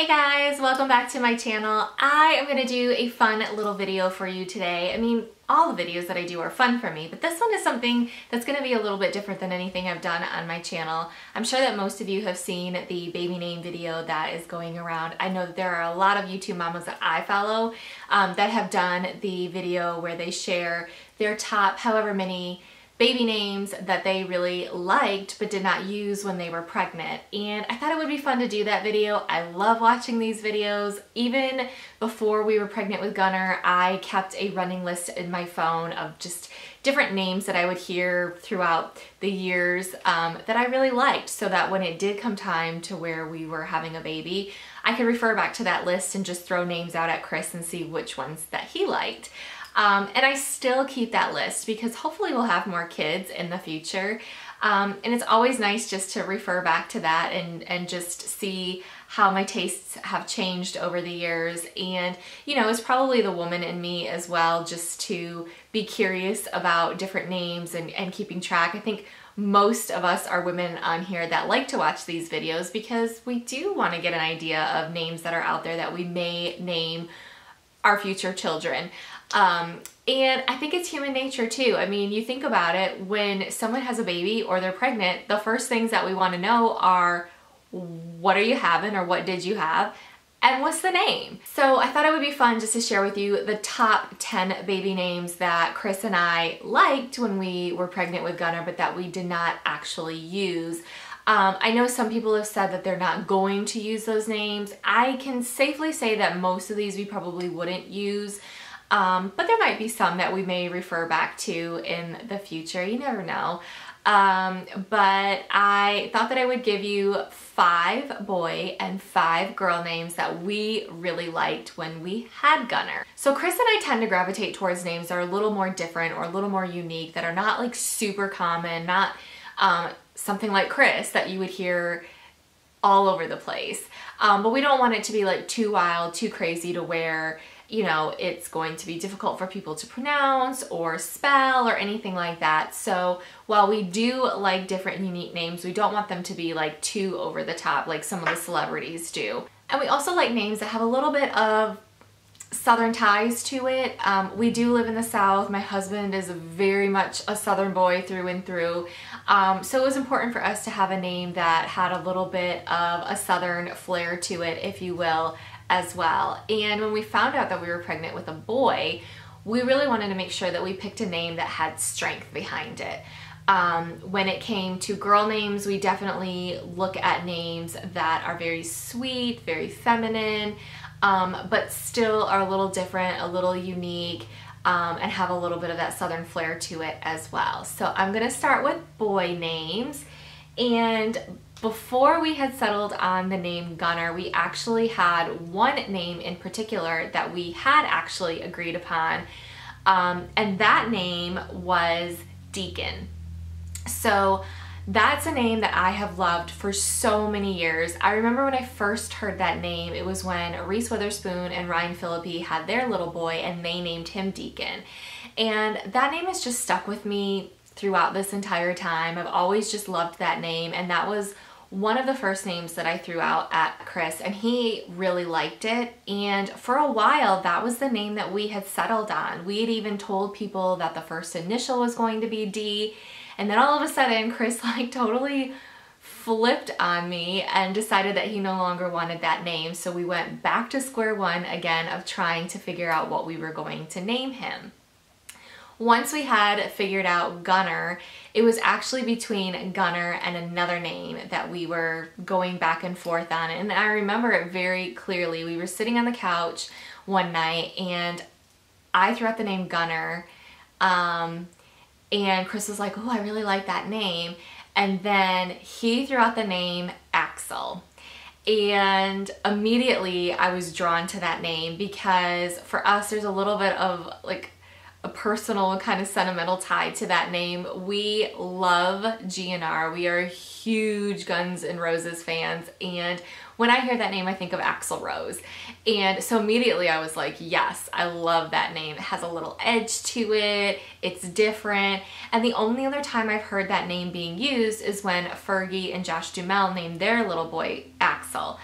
Hey guys, welcome back to my channel. I am going to do a fun little video for you today. I mean, all the videos that I do are fun for me, but this one is something that's going to be a little bit different than anything I've done on my channel. I'm sure that most of you have seen the baby name video that is going around. I know that there are a lot of YouTube mamas that I follow that have done the video where they share their top however many baby names that they really liked but did not use when they were pregnant, and I thought it would be fun to do that video. I love watching these videos. Even before we were pregnant with Gunner, I kept a running list in my phone of just different names that I would hear throughout the years that I really liked, so that when it did come time to where we were having a baby, I could refer back to that list and just throw names out at Chris and see which ones that he liked. And I still keep that list because hopefully we'll have more kids in the future. And it's always nice just to refer back to that and just see how my tastes have changed over the years. And, you know, it's probably the woman in me as well, just to be curious about different names and keeping track. I think most of us are women on here that like to watch these videos because we do want to get an idea of names that are out there that we may name our future children. And I think it's human nature too. I mean, you think about it, when someone has a baby or they're pregnant, the first things that we want to know are, what are you having, or what did you have, and what's the name? So I thought it would be fun just to share with you the top 10 baby names that Chris and I liked when we were pregnant with Gunner, but that we did not actually use. I know some people have said that they're not going to use those names. I can safely say that most of these we probably wouldn't use, but there might be some that we may refer back to in the future. You never know. But I thought that I would give you 5 boy and 5 girl names that we really liked when we had Gunner. So Chris and I tend to gravitate towards names that are a little more different or a little more unique, that are not like super common, not something like Chris that you would hear all over the place. But we don't want it to be like too wild, too crazy to where, you know, it's going to be difficult for people to pronounce or spell or anything like that. So while we do like different unique names, we don't want them to be like too over the top like some of the celebrities do. And we also like names that have a little bit of Southern ties to it. We do live in the South. My husband is very much a Southern boy through and through. So it was important for us to have a name that had a little bit of a Southern flair to it, if you will, as well. And when we found out that we were pregnant with a boy, we really wanted to make sure that we picked a name that had strength behind it. When it came to girl names, we definitely look at names that are very sweet, very feminine, but still are a little different, a little unique, and have a little bit of that Southern flair to it as well. So I'm gonna start with boy names. And before we had settled on the name Gunner, we actually had one name in particular that we had actually agreed upon, and that name was Deacon. So that's a name that I have loved for so many years. I remember when I first heard that name, it was when Reese Witherspoon and Ryan Phillippe had their little boy and they named him Deacon. And that name has just stuck with me throughout this entire time. I've always just loved that name, and that was one of the first names that I threw out at Chris, and he really liked it. And for a while, that was the name that we had settled on. We had even told people that the first initial was going to be D, and then all of a sudden, Chris like totally flipped on me and decided that he no longer wanted that name. So we went back to square one again of trying to figure out what we were going to name him. Once we had figured out Gunner, it was actually between Gunner and another name that we were going back and forth on. And I remember it very clearly. We were sitting on the couch one night and I threw out the name Gunner, and Chris was like, oh, I really like that name. And then he threw out the name Axel. And immediately I was drawn to that name because for us, there's a little bit of like a personal kind of sentimental tie to that name. We love GNR. We are huge Guns N' Roses fans, and when I hear that name I think of Axl Rose. And so immediately I was like, yes, I love that name. It has a little edge to it, it's different. And the only other time I've heard that name being used is when Fergie and Josh Duhamel named their little boy Axel.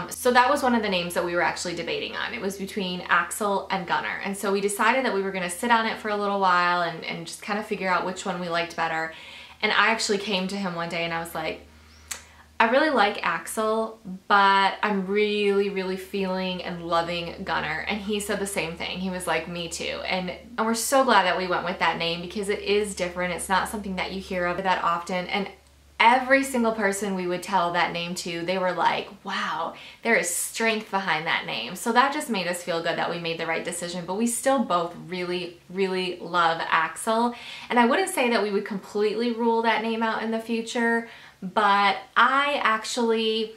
So that was one of the names that we were actually debating on. It was between Axel and Gunnar. And so we decided that we were gonna sit on it for a little while and just kind of figure out which one we liked better. And I actually came to him one day and I was like, I really like Axel, but I'm really, really feeling and loving Gunnar. And he said the same thing. He was like, me too. And we're so glad that we went with that name because it is different. It's not something that you hear of that often. And every single person we would tell that name to, they were like, wow, there is strength behind that name. So that just made us feel good that we made the right decision, but we still both really, really love Axel. And I wouldn't say that we would completely rule that name out in the future, but I actually,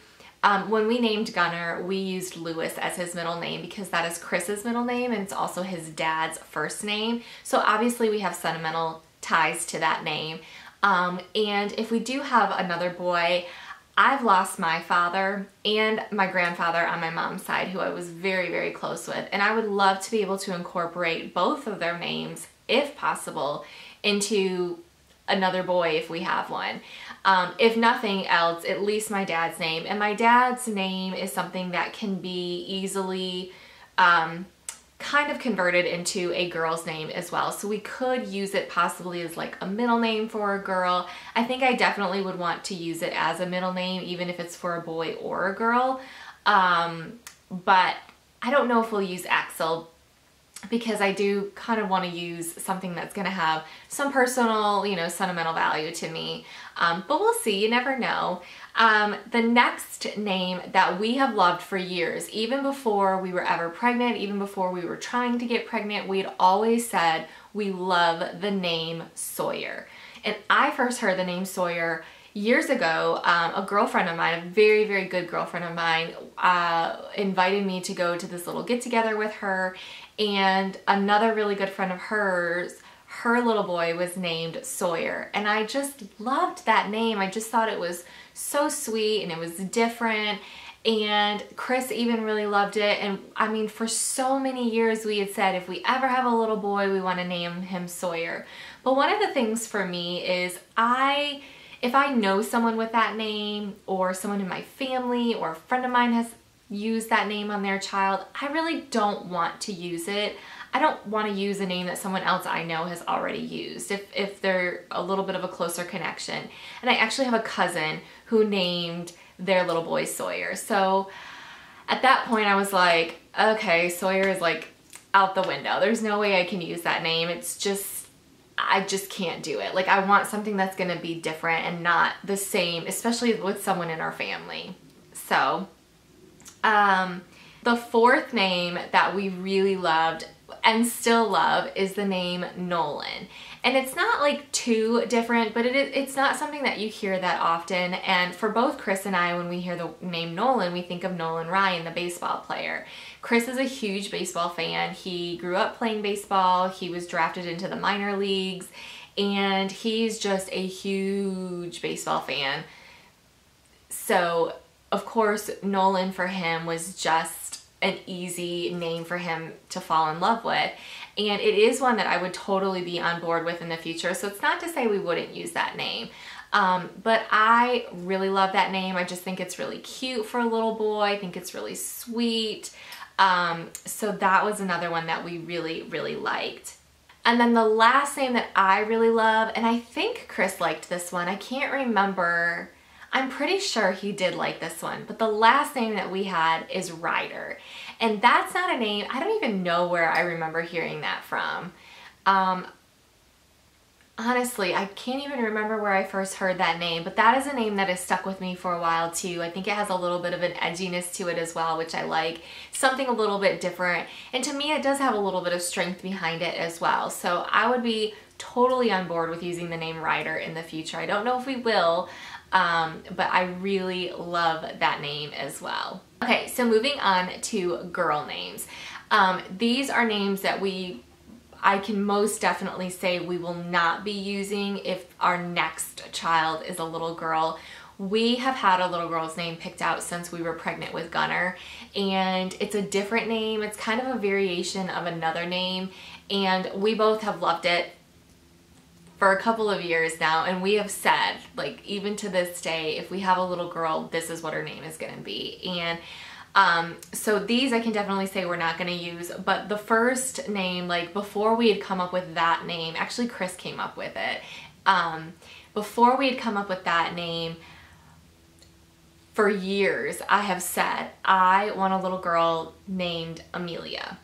when we named Gunnar, we used Lewis as his middle name because that is Chris's middle name and it's also his dad's first name. So obviously we have sentimental ties to that name. And if we do have another boy, I've lost my father and my grandfather on my mom's side, who I was very, very close with. And I would love to be able to incorporate both of their names, if possible, into another boy if we have one. If nothing else, at least my dad's name. And my dad's name is something that can be easily kind of converted into a girl's name as well. So we could use it possibly as like a middle name for a girl. I think I definitely would want to use it as a middle name, even if it's for a boy or a girl. But I don't know if we'll use Axel because I do kind of want to use something that's going to have some personal, you know, sentimental value to me. But we'll see, you never know. The next name that we have loved for years, even before we were ever pregnant, even before we were trying to get pregnant, we had always said we love the name Sawyer. And I first heard the name Sawyer years ago. A girlfriend of mine, a very, very good girlfriend of mine, invited me to go to this little get-together with her, and another really good friend of hers, her little boy was named Sawyer, and I just loved that name. I just thought it was so sweet and it was different, and Chris even really loved it. And I mean, for so many years we had said if we ever have a little boy, we want to name him Sawyer. But one of the things for me is if I know someone with that name, or someone in my family or a friend of mine has used that name on their child, I really don't want to use it. I don't want to use a name that someone else I know has already used if they're a little bit of a closer connection. And I actually have a cousin who named their little boy Sawyer. So at that point I was like, okay, Sawyer is like out the window. There's no way I can use that name. It's just, I just can't do it. Like, I want something that's going to be different and not the same, especially with someone in our family. So the fourth name that we really loved and still love is the name Nolan. And it's not like too different, but it's not something that you hear that often. And for both Chris and I, when we hear the name Nolan, we think of Nolan Ryan, the baseball player. Chris is a huge baseball fan. He grew up playing baseball. He was drafted into the minor leagues, and he's just a huge baseball fan. So of course, Nolan for him was just an easy name for him to fall in love with. And it is one that I would totally be on board with in the future. So it's not to say we wouldn't use that name. But I really love that name. I just think it's really cute for a little boy. I think it's really sweet. So that was another one that we really, really liked. And then the last name that I really love, and I think Chris liked this one. I can't remember. I'm pretty sure he did like this one, but the last name that we had is Ryder. And that's not a name, I don't even know where I remember hearing that from. Honestly, I can't even remember where I first heard that name, but that is a name that has stuck with me for a while too. I think it has a little bit of an edginess to it as well, which I like. Something a little bit different. And to me, it does have a little bit of strength behind it as well. So I would be totally on board with using the name Ryder in the future. I don't know if we will, but I really love that name as well. Okay, so moving on to girl names. These are names that I can most definitely say we will not be using if our next child is a little girl. We have had a little girl's name picked out since we were pregnant with Gunnar, and it's a different name. It's kind of a variation of another name, and we both have loved it for a couple of years now, and we have said, like, even to this day, if we have a little girl, this is what her name is going to be. And so these I can definitely say we're not going to use, but the first name, like before we had come up with that name, actually Chris came up with it. Before we had come up with that name, for years I have said I want a little girl named Amelia,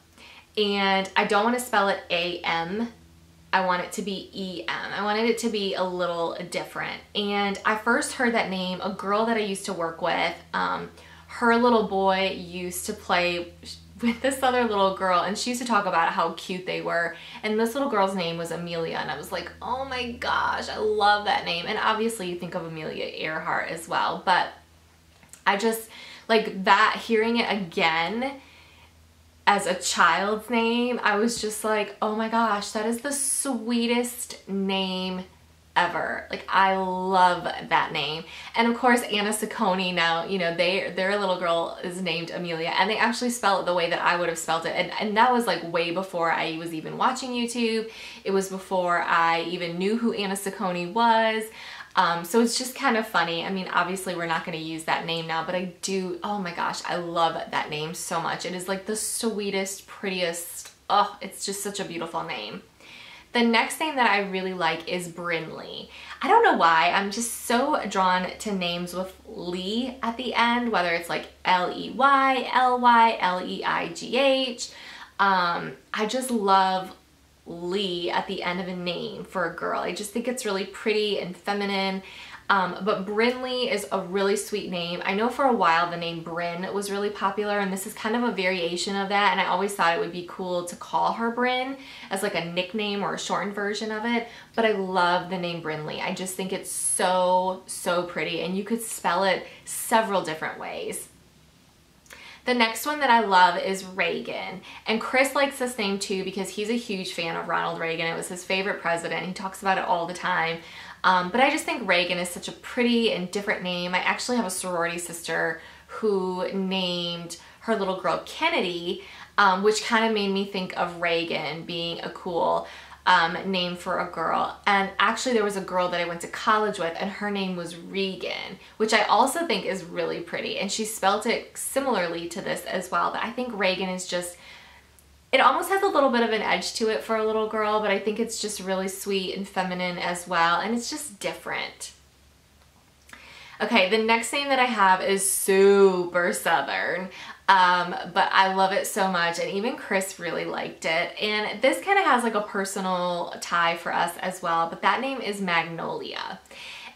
and I don't want to spell it A-M. I want it to be E-M. I wanted it to be a little different. And I first heard that name, a girl that I used to work with, her little boy used to play with this other little girl, and she used to talk about how cute they were. And this little girl's name was Amelia, and I was like, oh my gosh, I love that name. And obviously you think of Amelia Earhart as well, but I just, like that, hearing it again as a child's name, I was just like, oh my gosh, that is the sweetest name ever. Like, I love that name. And of course, Anna Saccone now, you know, their little girl is named Amelia, and they actually spell it the way that I would have spelled it. And that was like way before I was even watching YouTube. It was before I even knew who Anna Saccone was. So it's just kind of funny. I mean, obviously we're not going to use that name now, but I do, oh my gosh, I love that name so much. It is like the sweetest, prettiest, oh, it's just such a beautiful name. The next name that I really like is Brinly. I don't know why, I'm just so drawn to names with Lee at the end, whether it's like L-E-Y, L-Y, L-E-I-G-H. I just love Lee at the end of a name for a girl. I just think it's really pretty and feminine. But Brinly is a really sweet name. I know for a while the name Bryn was really popular, and this is kind of a variation of that, and I always thought it would be cool to call her Bryn as like a nickname or a shortened version of it, but I love the name Brinly. I just think it's so, so pretty, and you could spell it several different ways. The next one that I love is Reagan, and Chris likes this name too because he's a huge fan of Ronald Reagan. It was his favorite president. He talks about it all the time. But I just think Reagan is such a pretty and different name. I actually have a sorority sister who named her little girl Kennedy, which kind of made me think of Reagan being a cool name for a girl. And actually there was a girl that I went to college with, and her name was Reagan, which I also think is really pretty, and she spelt it similarly to this as well. But I think Reagan is just, it almost has a little bit of an edge to it for a little girl, but I think it's just really sweet and feminine as well, and it's just different. Okay, the next name that I have is super Southern, but I love it so much, and even Chris really liked it. And this kind of has like a personal tie for us as well, but that name is Magnolia.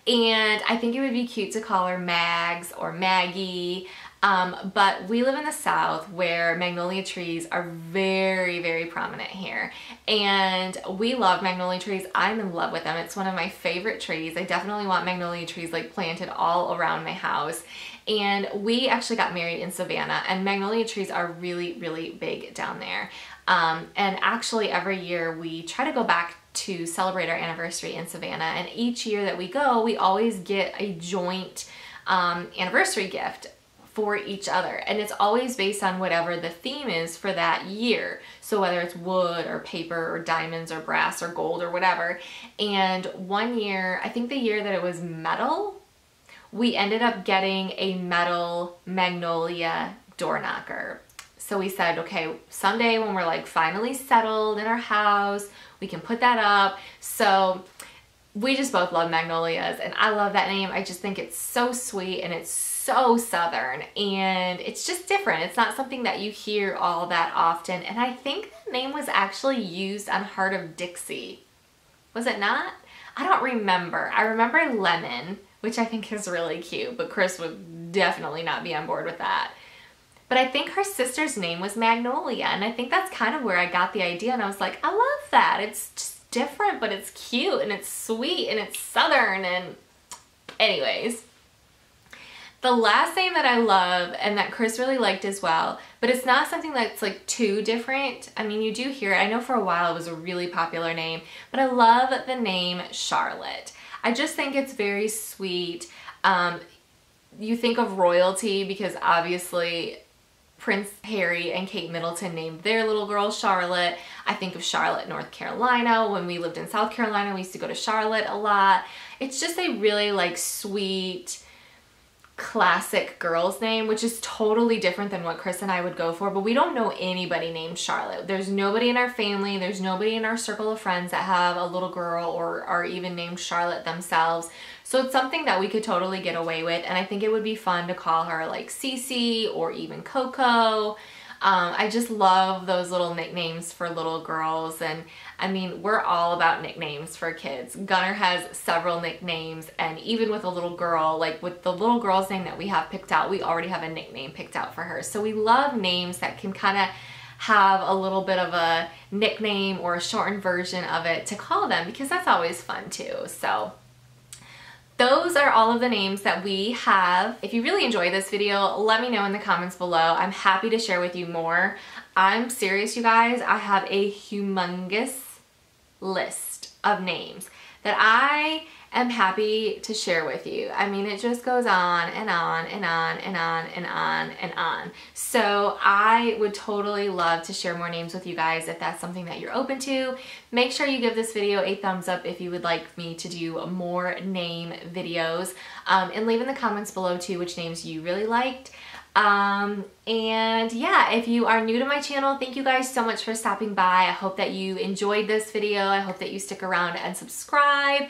And I think it would be cute to call her Mags or Maggie. But we live in the South where magnolia trees are very, very prominent here. And we love magnolia trees. I'm in love with them. It's one of my favorite trees. I definitely want magnolia trees like planted all around my house. And we actually got married in Savannah, and magnolia trees are really, really big down there. And actually every year we try to go back to celebrate our anniversary in Savannah. And each year that we go, we always get a joint anniversary gift for each other, and it's always based on whatever the theme is for that year. So whether it's wood or paper or diamonds or brass or gold or whatever. And one year, I think the year that it was metal, we ended up getting a metal magnolia door knocker. So we said, okay, someday when we're like finally settled in our house, we can put that up. So we just both love magnolias, and I love that name. I just think it's so sweet, and it's so Southern, and it's just different. It's not something that you hear all that often, and I think the name was actually used on Heart of Dixie. Was it not? I don't remember. I remember Lemon, which I think is really cute, but Chris would definitely not be on board with that. But I think her sister's name was Magnolia, and I think that's kind of where I got the idea, and I was like, I love that. It's just different, but it's cute, and it's sweet, and it's Southern, and anyways. The last name that I love and that Chris really liked as well, but it's not something that's like too different. I mean, you do hear it. I know for a while it was a really popular name, but I love the name Charlotte. I just think it's very sweet. You think of royalty because obviously Prince Harry and Kate Middleton named their little girl Charlotte. I think of Charlotte, North Carolina. When we lived in South Carolina, we used to go to Charlotte a lot. It's just a really like sweet, classic girl's name, which is totally different than what Chris and I would go for, but we don't know anybody named Charlotte. There's nobody in our family, there's nobody in our circle of friends that have a little girl or are even named Charlotte themselves. So it's something that we could totally get away with, and I think it would be fun to call her like Cece or even Coco. I just love those little nicknames for little girls, and I mean, we're all about nicknames for kids. Gunnar has several nicknames, and even with a little girl, like with the little girl's name that we have picked out, we already have a nickname picked out for her. So we love names that can kind of have a little bit of a nickname or a shortened version of it to call them, because that's always fun too. So those are all of the names that we have. If you really enjoyed this video, let me know in the comments below. I'm happy to share with you more. I'm serious, you guys. I have a humongous list of names that I am happy to share with you. I mean, it just goes on and on and on and on and on and on. So I would totally love to share more names with you guys if that's something that you're open to. Make sure you give this video a thumbs up if you would like me to do more name videos, and leave in the comments below too which names you really liked. And yeah, if you are new to my channel, thank you guys so much for stopping by. I hope that you enjoyed this video. I hope that you stick around and subscribe.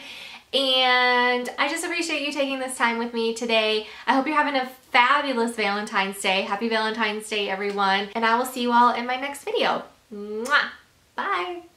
And I just appreciate you taking this time with me today. I hope you're having a fabulous Valentine's Day. Happy Valentine's Day, everyone. And I will see you all in my next video. Mwah! Bye.